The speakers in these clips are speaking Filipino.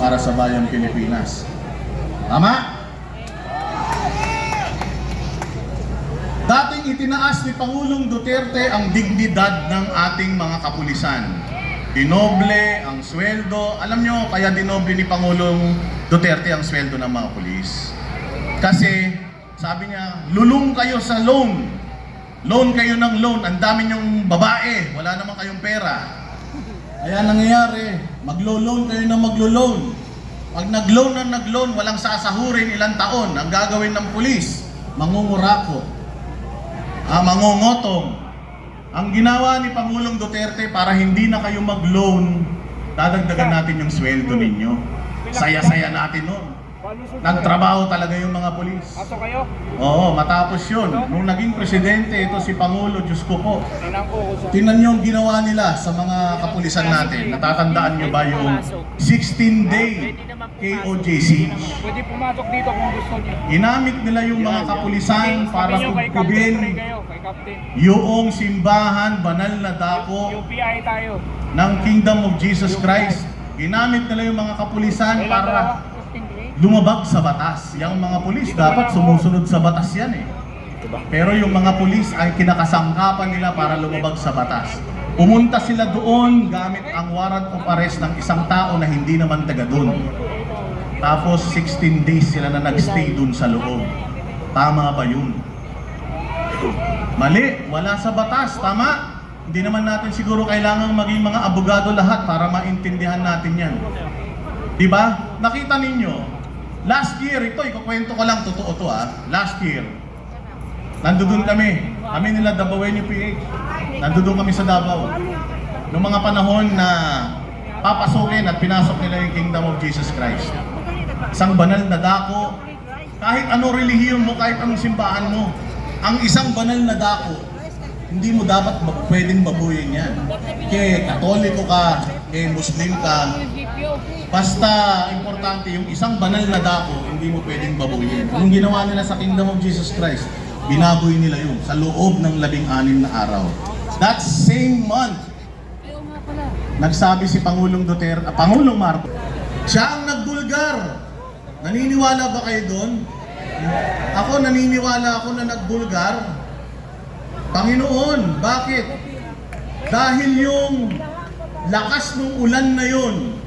para sa bayang Pilipinas. Tama? Dating itinaas ni Pangulong Duterte ang dignidad ng ating mga kapulisan. Dinoble ang sweldo. Alam nyo, kaya dinoble ni Pangulong Duterte ang sweldo ng mga pulis. Kasi, sabi niya, lulong kayo sa loan. Loan kayo ng loan. Ang dami nyong babae. Wala naman kayong pera. Kaya nangyayari, maglo-loan kayo na maglo-loan. Pag nag-loan na nag-loan, walang sasahurin ilang taon. Ang gagawin ng pulis, mangungurako. Mangungotong. Ang ginawa ni Pangulong Duterte para hindi na kayo mag-loan, dadagdagan natin yung sweldo ninyo. Saya-saya natin nun. Nagtrabaho talaga yung mga pulis. Aso kayo? Oo, matapos yun. Nung naging presidente, ito si Pangulo, Diyos ko po. Tingnan nyo ang ginawa nila sa mga kapulisan natin. Natatandaan nyo ba yung 16-day KOJC? Pwede pumasok dito kung gusto niyo. Ginamit nila yung mga kapulisan para kubkubin yung simbahan, banal na dako UPI tayo. ng Kingdom of Jesus Christ. Ginamit nila yung mga kapulisan para lumabag sa batas. Yung mga pulis dapat sumusunod sa batas yan eh. Pero yung mga pulis ay kinakasangkapan nila para lumabag sa batas. Pumunta sila doon gamit ang warrant of arrest ng isang tao na hindi naman taga doon. Tapos 16 days sila na nagstay doon sa loob. Tama ba yun? Mali, wala sa batas. Tama? Hindi naman natin siguro kailangang maging mga abogado lahat para maintindihan natin yan. Diba? Nakita ninyo, last year, ito, ikukwento ko lang, totoo to last year, nandoon kami nila Dabawenyo PH, nandoon kami sa Davao. Noong mga panahon na papasukin at pinasok nila yung Kingdom of Jesus Christ. Isang banal na dako, kahit ano relihiyon mo, kahit anong simbahan mo, ang isang banal na dako, hindi mo dapat pwedeng babuyin yan. Kaya Katoliko ka, kaya Muslim ka, basta importante yung isang banal na dako, hindi mo pwedeng babuyin. Yung ginawa nila sa Kingdom of Jesus Christ, binaboy nila yun sa loob ng 16 na araw. That same month, nagsabi si Pangulong Duterte, Pangulong Marcos, siya ang nagbulgar. Naniniwala ba kayo doon? Ako naniniwala ako na nagbulgar. Panginoon, bakit? Dahil yung lakas ng ulan na yun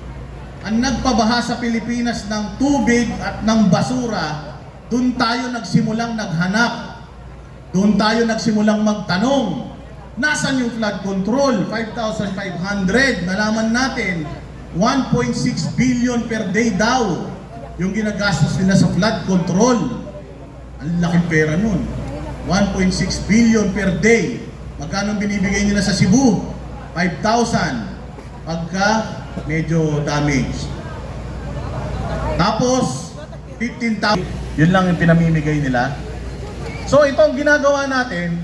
ang nagpabaha sa Pilipinas ng tubig at ng basura, doon tayo nagsimulang naghanap. Doon tayo nagsimulang magtanong, nasan yung flood control? 5,500, nalaman natin, 1.6 billion per day daw yung ginagastos nila sa flood control. Ang laking pera nun. 1.6 billion per day. Magkano binibigay nila sa Cebu? 5,000 pagka medyo damage. Tapos 15,000. Yun lang yung pinamimigay nila. So ito ang ginagawa natin,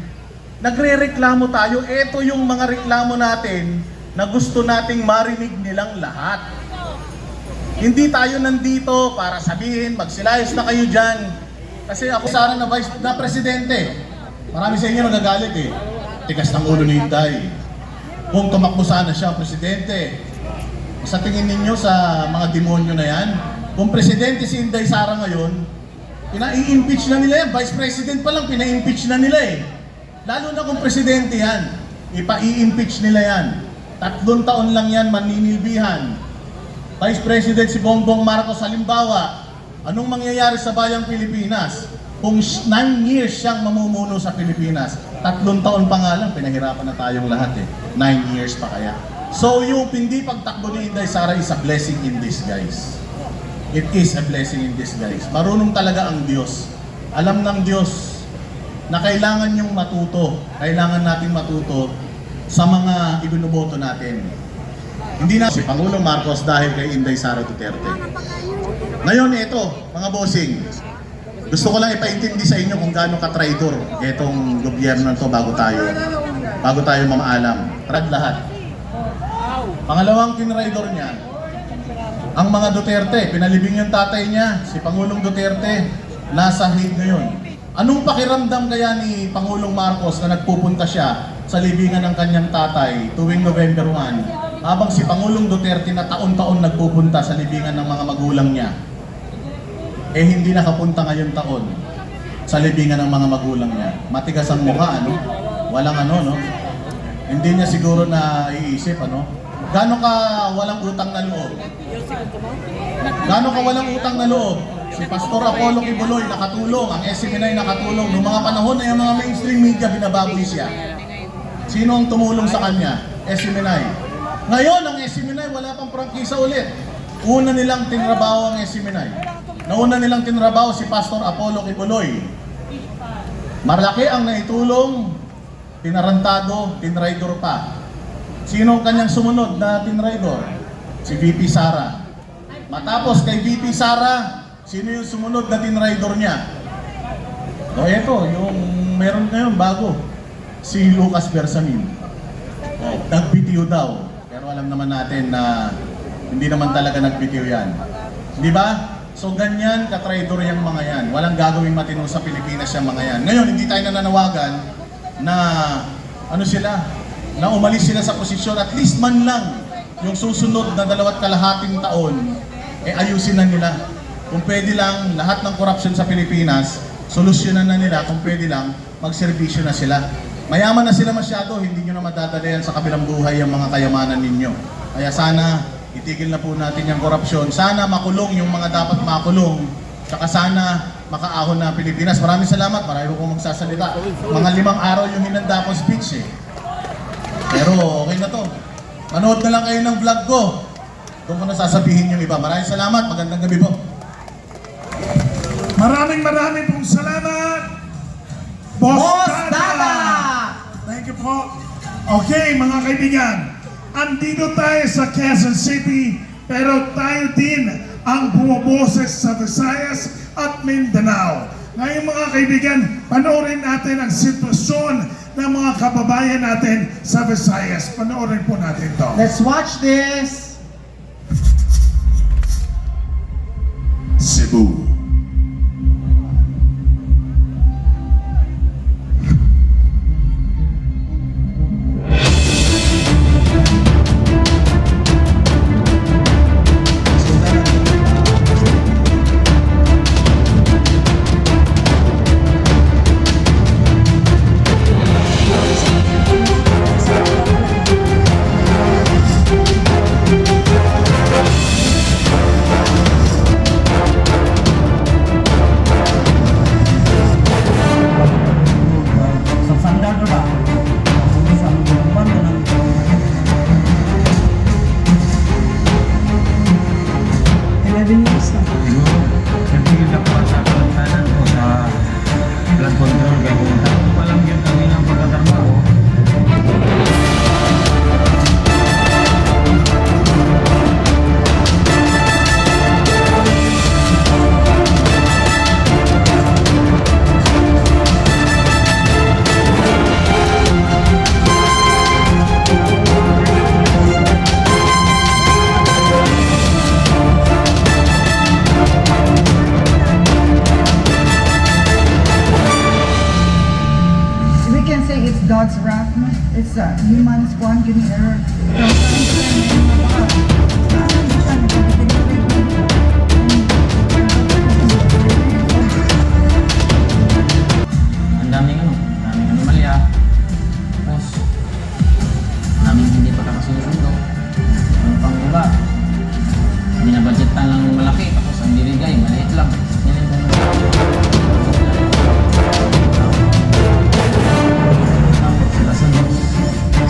nagre-reklamo tayo. Ito yung mga reklamo natin na gusto nating marinig nilang lahat. Hindi tayo nandito para sabihin magsilayos na kayo dyan. Kasi ako sana na vice na presidente. Marami sa inyo nagagalit eh. Tigas ng ulo ni Inday. Kung tumakbo sana siya presidente. Sa tingin ninyo sa mga demonyo na yan, kung presidente si Inday Sara ngayon, pina-i-impeach na nila yan. Vice President pa lang, pina-impeach na nila eh. Lalo na kung presidente yan, ipa-i-impeach nila yan. 3 taon lang yan maninilbihan. Vice President si Bongbong Marcos halimbawa, anong mangyayari sa bayang Pilipinas? Kung 9 years siyang mamumuno sa Pilipinas, 3 taon pa nga lang, pinahirapan na tayong lahat eh. 9 years pa kaya. So yung hindi pagtakbo ni Inday Sara is a blessing in disguise. It is a blessing in disguise. Marunong talaga ang Diyos. Alam ng Diyos na kailangan niyong matuto. Kailangan natin matuto sa mga ibinuboto natin. Hindi na si Pangulong Marcos dahil kay Inday Sara Duterte. Ngayon ito, mga bossing, gusto ko lang ipaintindi sa inyo kung gaano ka-traitor itong gobyerno na to bago tayo mamaalam. Trad lahat. Pangalawang kinraidor niya, ang mga Duterte, pinalibing yung tatay niya, si Pangulong Duterte, nasa Hague ngayon. Anong pakiramdam kaya ni Pangulong Marcos na nagpupunta siya sa libingan ng kanyang tatay tuwing November 1 habang si Pangulong Duterte na taon-taon nagpupunta sa libingan ng mga magulang niya, eh hindi nakapunta ngayon taon sa libingan ng mga magulang niya. Matigas ang mukha, ano? Walang ano, no? Hindi niya siguro na iisip, ano? Gano'n ka walang utang na loob? Gano'n ka walang utang na loob? Si Pastor Apollo Kibuloy nakatulong, ang SMNI nakatulong. Noong mga panahon na yung mga mainstream media binababoy siya. Sino ang tumulong sa kanya? SMNI. Ngayon, ang SMNI wala pang prangkisa ulit. Una nilang tinrabaho ang SMNI. Nauna nilang tinrabaho si Pastor Apollo Kibuloy. Malaki ang naitulong, tinarantado, tinraidor pa. Sino ang kanyang sumunod na tinraidor? Si VP Sara. Matapos kay VP Sara, sino yung sumunod na tinraidor niya? O eto, yung meron ngayon bago. Si Lucas Bersamin. Nagbitiw daw. Pero alam naman natin na hindi naman talaga nagbitiw yan. Di ba? So ganyan katraidor yung mga yan. Walang gagawing matino sa Pilipinas yung mga yan. Ngayon, hindi tayo nananawagan na ano sila, na umalis sila sa posisyon. At least man lang yung susunod na 2.5 taon, eh ayusin na nila. Kung pwede lang, lahat ng korupsyon sa Pilipinas, solusyonan na nila. Kung pwede lang, magserbisyo na sila. Mayaman na sila masyado, hindi nyo na madadalayan sa kabilang buhay ang mga kayamanan ninyo. Kaya sana, itigil na po natin yung korupsyon. Sana makulong yung mga dapat makulong. Tsaka sana makaahon na Pilipinas. Maraming salamat, marami po magsasalita. Mga 5 araw yung hinanda ko speech eh. Pero okay na to. Manood na lang kayo ng vlog ko. Doon ko na sasabihin yung iba. Maraming salamat, magandang gabi po. Maraming pong salamat, Boss Dada! Thank you po. Okay, mga kaibigan, andito tayo sa Quezon City, pero tayo din ang bumaboses sa Visayas at Mindanao. Ngayon mga kaibigan, panoorin natin ang sitwasyon ng mga kababayan natin sa Visayas. Panoorin po natin to. Let's watch this. Cebu. God's wrath, no? It's a human spawn, gini error. Ang daming anomalya. Tapos, daming hindi pa kakasundo. Ano pang iba? Binabudgetan lang malaki, tapos ang binigay, maliit lang. Yan yung ganun. Sila sa Diyos.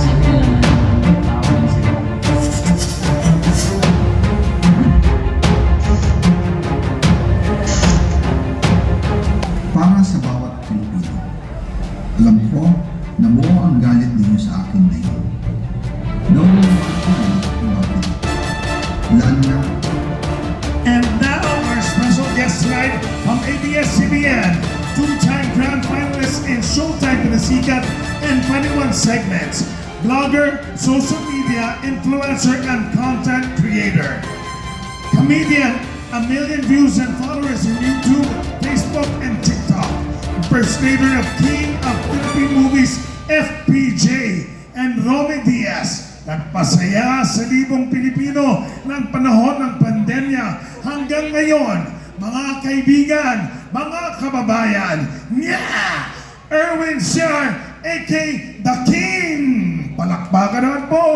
Sige lang ang tao lang sila. Para sa bawat Pilipino, alam ko na buo ang galit ninyo sa akin ngayon. Noong bakit? Lalo na And now our special guest tonight from ABS-CBN, two-time grand finalist in Showtime Pinasikat and 21 segments, blogger, social media influencer, and content creator. Comedian, 1 million views and followers in YouTube, Facebook, and TikTok. Impersonator of King of Philippine Movies, FPJ, and Romy Diaz, nagpasaya sa libong Pilipino ng panahon ng pandemya hanggang ngayon, mga kaibigan, mga kababayan, Erwin Siar, a.k. The King! Palakpakan naman po!